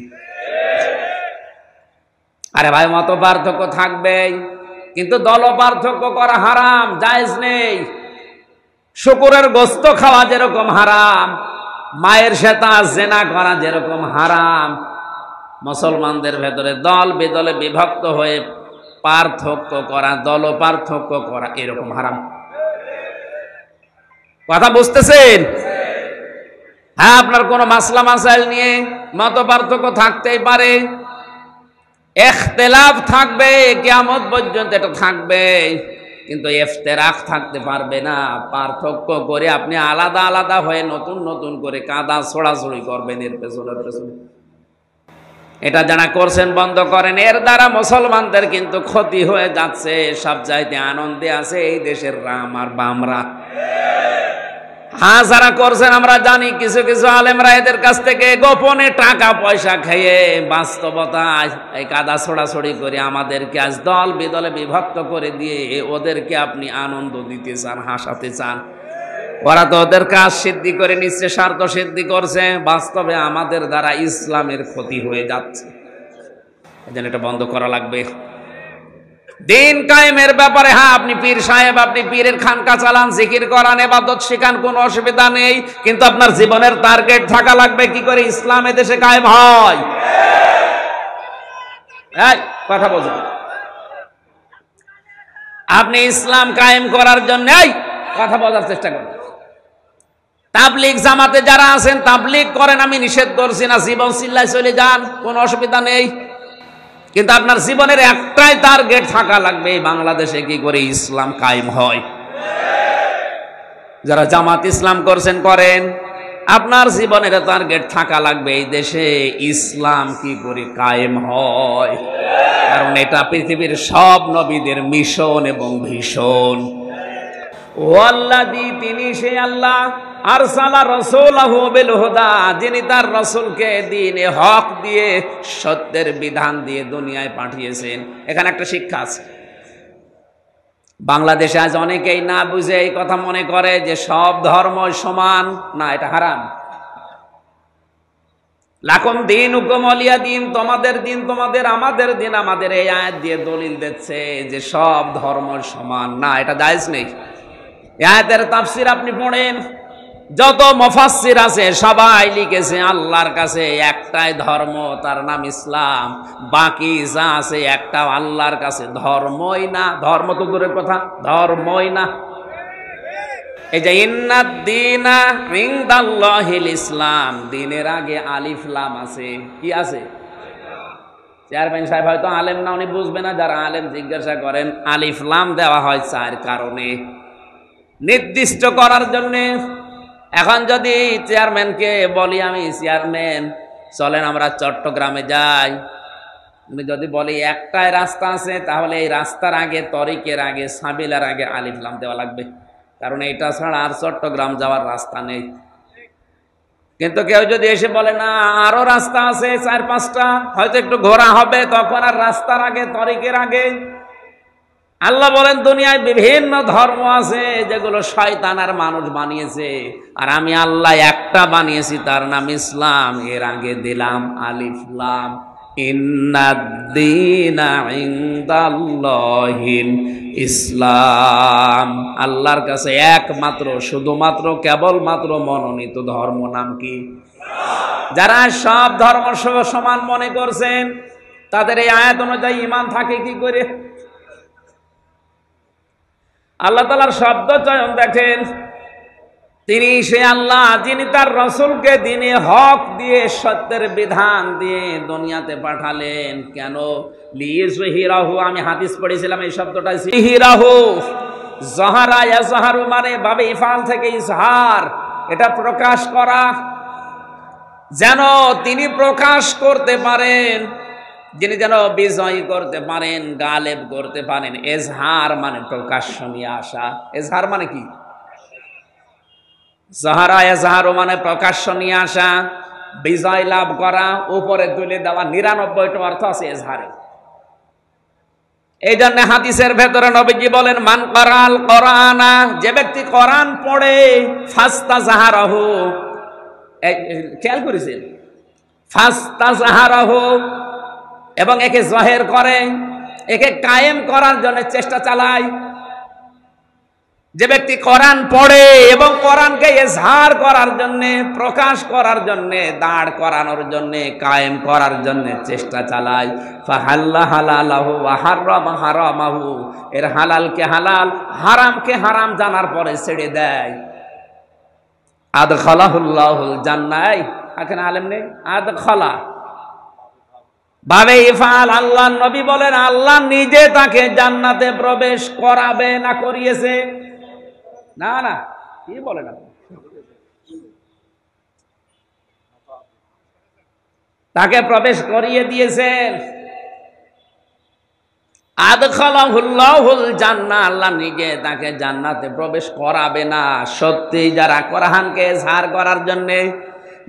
আরে ভাই, মত পার্থক্য থাকবেই, কিন্তু দল পার্থক্য করা হারাম, জায়েজ নেই। শুকুরের গোস্ত খাওয়া যেরকম হারাম, মায়ের সাথে জেনা করা যেরকম হারাম, মুসলমানদের ভেতরে দল বেদলে বিভক্ত হয়ে পার্থক্য করা, দল পার্থক্য করা এরকম হারাম। কথা বুঝতেছেন? হ্যাঁ, আপনার কোন মাসলা মাসাইল নিয়ে মত পার্থক্য থাকতেই পারে, ইখতিলাফ থাকবে, কিয়ামত পর্যন্ত এটা থাকবে, কিন্তু ইফতিরাক থাকতে পারবে না। পার্থক্য করে আপনি আলাদা আলাদা হয়ে নতুন নতুন করে কাদা ছড়াছড়ি করবেন এর পেছনে। এটা যারা করছেন বন্ধ করেন, এর দ্বারা মুসলমানদের কিন্তু ক্ষতি হয়ে যাচ্ছে। সব চাইতে আনন্দে আছে এই দেশের রাম আর বামরা। হ্যাঁ, যারা করছেন আমরা জানি, কিছু কিছু আলেমরা এদের কাছ থেকে গোপনে টাকা পয়সা খেয়ে বাস্তবতায় এই কাদা ছড়াছড়ি করে আমাদেরকে আজ দল বিদলে বিভক্ত করে দিয়ে ওদেরকে আপনি আনন্দ দিতে চান, হাসাতে চান। ওরা তো ওদের কাজ সিদ্ধি করে নিচ্ছে, স্বার্থ সিদ্ধি করছে, বাস্তবে আমাদের দ্বারা ইসলামের ক্ষতি হয়ে যাচ্ছে। এজন্য এটা বন্ধ করা লাগবে। দিন কায়েমের ব্যাপারে হ্যাঁ, আপনি পীর সাহেব, আপনি পীরের খানকা চালান, জিকির করান, ইবাদত শিখান, কোনো অসুবিধা নেই, কিন্তু আপনার জীবনের টার্গেট থাকা লাগবে কি করে ইসলাম এদেশে কায়েম হয়। কথা বলছেন, আপনি ইসলাম কায়েম করার জন্য কথা বলার চেষ্টা করেন। তাবলীগ জামাতে যারা আছেন তাবলীগ করেন, আমি নিষেধ করছি না, জীবন চিল্লায় চলে যান, কোনো অসুবিধা নেই, কিন্তু আপনার জীবনের একটাই টার্গেট থাকা লাগবে, বাংলাদেশে কি করে ইসলাম কায়েম হয়। যারা জামাত ইসলাম করছেন করেন, আপনার জীবনের টার্গেট থাকা লাগবে এই দেশে ইসলাম কি করে কায়েম হয়, কারণ এটা পৃথিবীর সব নবীদের মিশন এবং ভীষণ। ওয়াল্লাযী, তিনি সেই আল্লাহ, আরসালা রাসূলাহু বিল হুদা, যিনি তার রাসূলকে দ্বীনে হক দিয়ে, সত্যের বিধান দিয়ে দুনিয়ায় পাঠিয়েছেন। এখানে একটা শিক্ষা আছে। বাংলাদেশে আজ অনেকেই না বুঝে এই কথা মনে করে যে সব ধর্ম সমান। না, এটা হারাম। লাকুম দীনুকুম ওয়ালিয়া দীন, তোমাদের দিন তোমাদের, আমাদের দিন আমাদের, এই আয়াত দিয়ে দলিল দিচ্ছে যে সব ধর্ম সমান। না, এটা জায়েজ নেই। এই আয়াতের তাফসীর আপনি পড়েন, যত মুফাসসির আছে সবাই লিখেছে আল্লাহর কাছে একটাই ধর্ম, তার নাম ইসলাম। বাকি যা আছে একটা আল্লাহর কাছে ধর্মই না। ধর্ম তো দূরের কথা, ধর্মই না। এই যে ইন্নাদ-দীনা ইনদাল্লাহিল ইসলাম, দিনের আগে আলিফ লাম আছে। কি আছে? চেয়ারম্যান সাহেব হয়তো আলেম না, উনি বুঝবে না। যারা আলেম জিজ্ঞাসা করেন, আলিফ লাম দেওয়া হয় চার কারণে, নির্দিষ্ট করার জন্য। এখন যদি চেয়ারম্যানকে বলি, আমি চেয়ারম্যান চলেন আমরা চট্টগ্রামে যাই, উনি যদি বলি একটাই রাস্তা আছে, তাহলে এই রাস্তার আগে, তরিকের আগে, সাবিলার আগে আলিফ লাম দেওয়া লাগবে, কারণ এটা ছাড়া আর চট্টগ্রাম যাওয়ার রাস্তা নেই। কিন্তু কেউ যদি এসে বলে না আরো রাস্তা আছে 4-5টা, হয়তো একটু ঘোরা হবে, তখন আর রাস্তার আগে, তরিকের আগে। আল্লাহ বলেন দুনিয়ায় বিভিন্ন ধর্ম আছে যেগুলো শয়তান আর মানুষ বানিয়েছে, আর আমি আল্লাহ একটা বানিয়েছি, তার নাম ইসলাম। এর আগে দিলাম আলিফ লাম। ইন্নাদ-দীনা ইনদাল্লাহিল ইসলাম, আল্লাহর কাছে একমাত্র, শুধুমাত্র, কেবলমাত্র মনোনীত ধর্ম নাম কি? যারা সব ধর্ম সমান মনে করছেন, তাদের এই আয়াত অনুযায়ী ঈমান থাকে কি করে? আল্লাহ তাআলার শব্দ চয়ন দেখেন, তিনি সে আল্লাহ যিনি তার রাসূলকে দ্বীনে হক দিয়ে, সত্যের বিধান দিয়ে দুনিয়াতে পাঠালেন। কেন? লিইযহিরাহু, আমি হাদিস পড়েছিলাম এই শব্দটা, ইযহিরাহু, যাহারা ইয়াজহারু মানে বাবে ইফাল থেকে ইজহার, এটা প্রকাশ করা, যেন তিনি প্রকাশ করতে পারেন, যিনি যেন বিজয়ী করতে পারেন, গালেব করতে পারেন। এজহার মানে প্রকাশ্য নিয়ে আসা। এজহার মানে কি? যাহারা এজহারু মানে প্রকাশ্য নিয়ে আসা, বিজয় লাভ করা, উপরে তুলে দেওয়া। 99টা অর্থ আছে এজহারে। এই জন্য হাদিসের ভেতরে নবীজি বলেন, মান কারাল কোরআনা, যে ব্যক্তি কোরআন পড়ে, ফাস্তাজহারাহু, খেয়াল করেছেন, ফাস্তাজহারাহু, এবং একে জাহের করে, একে কায়েম করার জন্য চেষ্টা চালায়। যে ব্যক্তি কোরআন পড়ে এবং কোরআনকে ইজহার করার জন্য, প্রকাশ করার জন্য, দাঁড় করানোর জন্য, কায়েম করার জন্য চেষ্টা চালায়, ফাহাল্লা হালালাহু ওয়া হারামা হারামাহু, এর হালালকে হালাল, হারামকে হারাম জানার পরে ছেড়ে দেয়, আদখালাহুল্লাহুল জান্নাহ। এখানে আলেম নেই, আদখালা ভাবে ইফাল। আল্লাহ নবী বলেন আল্লাহ নিজে তাকে জান্নাতে প্রবেশ করাবে না করিয়েছে? না না, কি বলেন আপনি? তাকে প্রবেশ করিয়ে দিয়েছেন। আদখালাহুল্লাহুল জান্নাহ, আল্লাহ নিজে তাকে জান্নাতে প্রবেশ করাবে না। সত্যি যারা কোরআনকে ইজহার করার জন্য,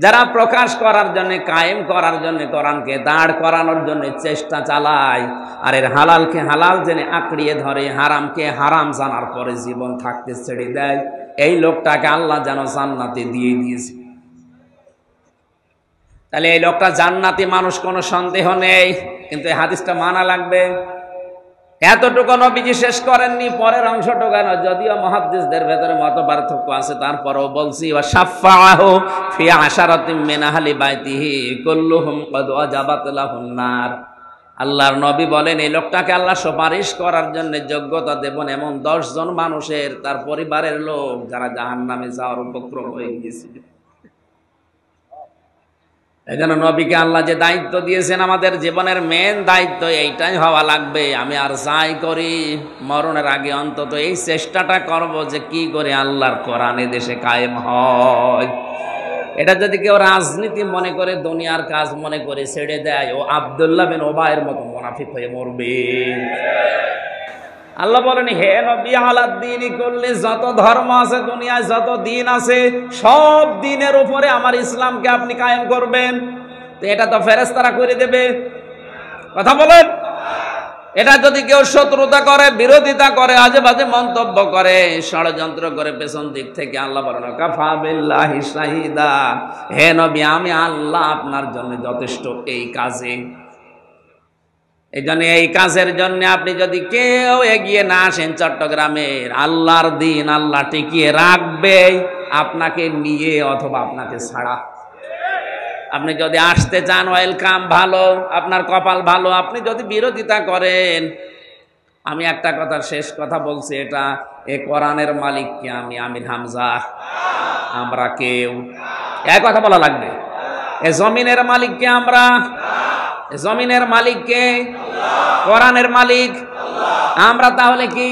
যারা প্রকাশ করার জন্য, কায়েম করার জন্য, কোরআনকে দাঁড় করানোর জন্য চেষ্টা চালায়, আর এর হালালকে হালাল জেনে আঁকড়িয়ে ধরে, হারামকে হারাম জানার পরে জীবন থাকতে ছেড়ে দেয়, এই লোকটাকে আল্লাহ যেন জান্নাতে দিয়ে দিয়েছে। তাহলে এই লোকটা জান্নাতি মানুষ, কোনো সন্দেহ নেই, কিন্তু এই হাদিসটা মানা লাগবে। এতটুকু নবীজি শেষ করেননি, পরের অংশটুকু, যদিও মুহাদ্দিসদের ভেতরে মত পার্থক্য আছে, তারপরেও বলছি, ওয়া শাফাআহু ফি আশারাতিন মিন আহলি বাইতিহি কুল্লুহুম ক্বাদ ওয়াজাবাত লাহুন নার। আল্লাহর নবী বলেন এই লোকটাকে আল্লাহ সুপারিশ করার জন্য যোগ্যতা দেবেন এমন 10 জন মানুষের, তার পরিবারের লোক, যারা জাহান্নামে যাওয়ার উপক্রম হয়ে গিয়েছিল। এই জন্য নবীকে আল্লাহ যে দায়িত্ব দিয়েছেন, আমাদের জীবনের মেন দায়িত্ব এইটাই হওয়া লাগবে। আমি আর যাই করি, মরণের আগে অন্তত এই চেষ্টাটা করব যে কি করে আল্লাহর কোরআন দেশে কায়েম হয়। এটা যদি কেউ রাজনীতি মনে করে, দুনিয়ার কাজ মনে করে ছেড়ে দেয়, ও আব্দুল্লাহ বিন ওবায়ের মতো মুনাফিক হয়ে মরবে। আল্লাহ বলেন, হে নবী, আলাদ্দীনি কুল্লি, যত ধর্ম আছে দুনিয়ায়, যত দিন আছে, সব দিনের উপরে আমার ইসলামকে আপনি কায়েম করবেন। তো এটা তো ফেরেশতারা করে দেবে, কথা বলেন। এটা যদি কেউ শত্রুতা করে, বিরোধিতা করে, আজে বাজে মন্তব্য করে, ষড়যন্ত্র করে পেছন দিক থেকে, আল্লাহ বলেন কাফা বিল্লাহি শাহিদা, হে নবী, আমি আল্লাহ আপনার জন্য যথেষ্ট এই কাজে। এই জন্য এই কাজের জন্য আপনি যদি কেউ এগিয়ে না আসেন, চট্টগ্রামের আল্লাহর দিন আল্লাহ টিকিয়ে রাখবে আপনাকে নিয়ে অথবা আপনাকে ছাড়া। আপনি যদি আসতে চান, ওয়েলকাম, ভালো, আপনার কপাল ভালো। আপনি যদি বিরোধিতা করেন, আমি একটা কথা শেষ কথা বলছি, এটা এ কোরআনের মালিক কে? আমি আমির হামজা? আমরা কেউ? এক কথা বলা লাগবে। এ জমিনের মালিক কে? আমরা। জমিনের মালিক কে? কোরআনের মালিক। আমরা তাহলে কি?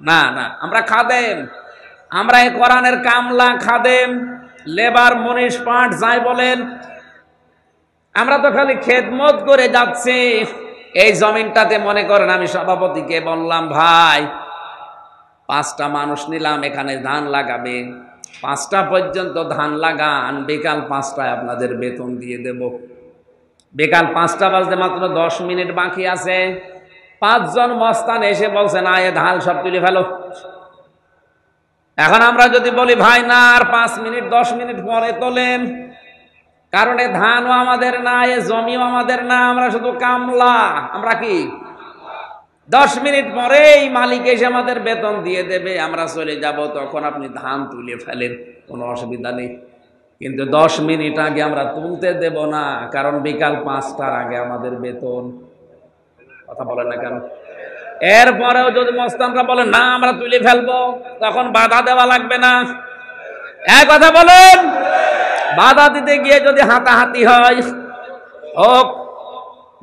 না না, আমরা খাদেম। আমরা এই কোরআনের কামলা, খাদেম, লেবার, মনীষ, পাঠ যাই বলেন, আমরা তো খালি খেদমত করে যাচ্ছি। এই জমিনটাতে মনে করেন আমি সভাপতিকে বললাম, ভাই 5টা মানুষ নিলাম, এখানে ধান লাগাবে, 5টা পর্যন্ত ধান লাগান, বিকাল 5টায় আপনাদের বেতন দিয়ে দেব। বিকাল 5টা বাজতে মাত্র 10 মিনিট বাকি আছে, 5 জন মস্তান এসে বলছে, না এ ধান সব তুলে ফেলো। এখন আমরা যদি বলি, ভাই না, আর 5 মিনিট 10 মিনিট পরে তোলেন, কারণ এ ধানও আমাদের না, এ জমিও আমাদের না, আমরা শুধু কামলা। আমরা কি? 10 মিনিট পরেই মালিক এসে আমাদের বেতন দিয়ে দেবে, আমরা চলে যাব, তখন আপনি ধান তুলে ফেলেন, কোনো অসুবিধা নেই। কিন্তু 10 মিনিট আগে আমরা তুলতে দেব না, কারণ বিকাল 5টার আগে আমাদের বেতন। কথা বলেন না কেন? এরপরেও যদি মস্তানরা বলেন, না আমরা তুলে ফেলবো, তখন বাধা দেওয়া লাগবে না? এক কথা বলেন। বাধা দিতে গিয়ে যদি হাতাহাতি হয়, হোক,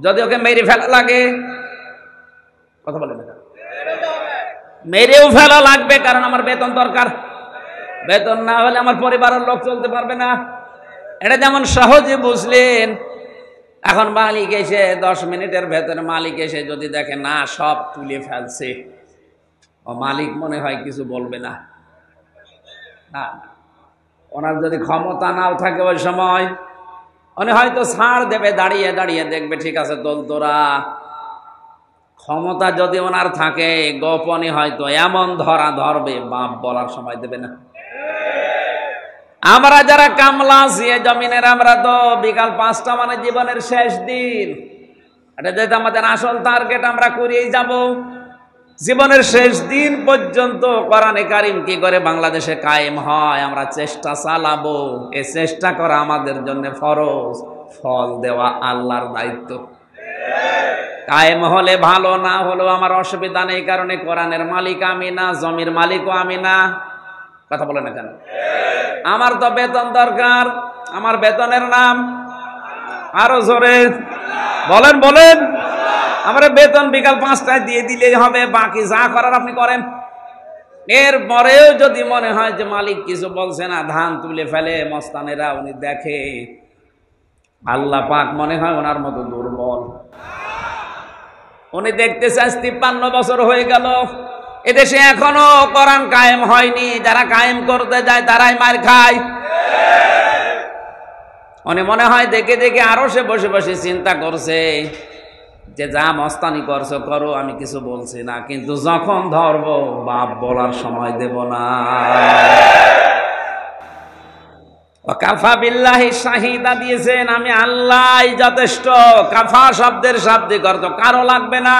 যদি ওকে মেরে ফেলা লাগে, কথা বলেন না, মেরেও ফেলা লাগবে, কারণ আমার বেতন দরকার। বেতন না হলে আমার পরিবারের লোক চলতে পারবে না। এটা যেমন সহজে বুঝলেন। এখন মালিক এসে 10 মিনিটের ভেতরে মালিক এসে যদি দেখে না সব তুলে ফেলছে, ও মালিক মনে হয় কিছু বলবে না। না, ওনার যদি ক্ষমতা নাও থাকে ওই সময়, উনি হয়তো ছাড় দেবে, দাঁড়িয়ে দাঁড়িয়ে দেখবে, ঠিক আছে তোল তোরা। ক্ষমতা যদি ওনার থাকে, গোপনে হয়তো এমন ধরা ধরবে, বাপ বলার সময় দেবে না। আমরা যারা কামলা আছি জমিনের, আমরা তো বিকাল 5টা মানে জীবনের শেষ দিন, এটা যেটা আমাদের আসল টার্গেট, আমরা করিয়েই যাব। জীবনের শেষ দিন পর্যন্ত কোরআনে কারিম কি করে বাংলাদেশে কায়েম হয়, আমরা চেষ্টা চালাবো। এই চেষ্টা করা আমাদের জন্য ফরজ, ফল দেওয়া আল্লাহর দায়িত্ব। কায়েম হলে ভালো, না হলেও আমার অসুবিধা নেই, কারণে কোরআনের মালিক আমি না, জমির মালিকও আমি না। কথা বলে না কেন? আমার তো বেতন দরকার, আমার বেতনের নাম, আরো জোরে বলেন বলেন, আমার বেতন বিকাল 5টায় দিয়ে দিলেই হবে, বাকি যা করার আপনি করেন। এরপরেও যদি মনে হয় যে মালিক কিছু বলছে না, ধান তুলে ফেলে মস্তানেরা, উনি দেখে, আল্লাহ পাক মনে হয় ওনার মতো দুর্বল। উনি দেখতে চান 53 বছর হয়ে গেল, এদেশে এখনো কোরআন কায়েম হয়নি, যারা কায়েম করতে যায় তারাই মার খায়। উনি মনে হয় দেখে দেখে আরো সে বসে বসে চিন্তা করছে যে যা মস্তানি করছো করো, আমি কিছু বলছি না, কিন্তু যখন ধরবো বাপ বলার সময় দেব না। কাফা বিল্লাহি শাহিদা দিয়েছেন, আমি আল্লাহই যথেষ্ট। কাফা শব্দের শাব্দিক অর্থ কারো লাগবে না,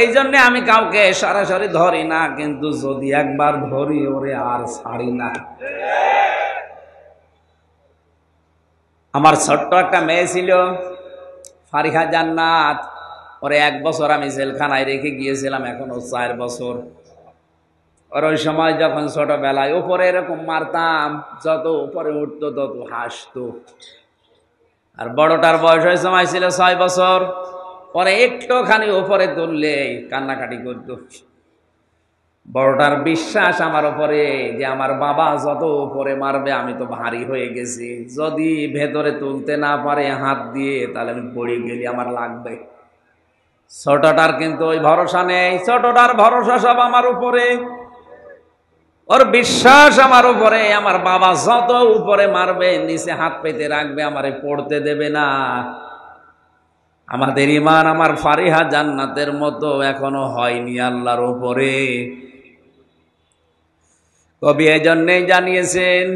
এই জন্য আমি কাউকে সরাসরি ধরি না, কিন্তু যদি একবার ধরি ওরে আর ছাড়ি না। আমার ছোট্ট একটা মেয়ে ছিল, ফারিহা জান্নাত, ওরে 1 বছর আমি জেলখানায় রেখে গিয়েছিলাম, এখন ও 4 বছর। ওর ওই সময় যখন ছোটবেলায় উপরে এরকম মারতাম, যত উপরে উঠতো তত হাসতো। আর বড়টার বয়স ওই সময় ছিল 6 বছর, পরে একটুখানি উপরে তুললে কান্নাকাটি করতো। বড়টার বিশ্বাস আমার উপরে যে আমার বাবা যত উপরে মারবে আমি তো ভারী হয়ে গেছি, যদি ভেতরে তুলতে না পারে হাত দিয়ে, তাহলে আমি পড়ে গেলে আমার লাগবে। ছোটটার কিন্তু ওই ভরসা নেই, ছোটটার ভরসা সব আমার উপরে, ওর বিশ্বাস আমার উপরে, আমার বাবা যত উপরে মারবে নিচে হাত পেতে রাখবে, আমারে পড়তে দেবে না। আমাদের ঈমান আমার ফারিহা জান্নাতের মতো এখনো হয়নি আল্লাহর উপরে। কবি এজন্যই জানিয়েছেন,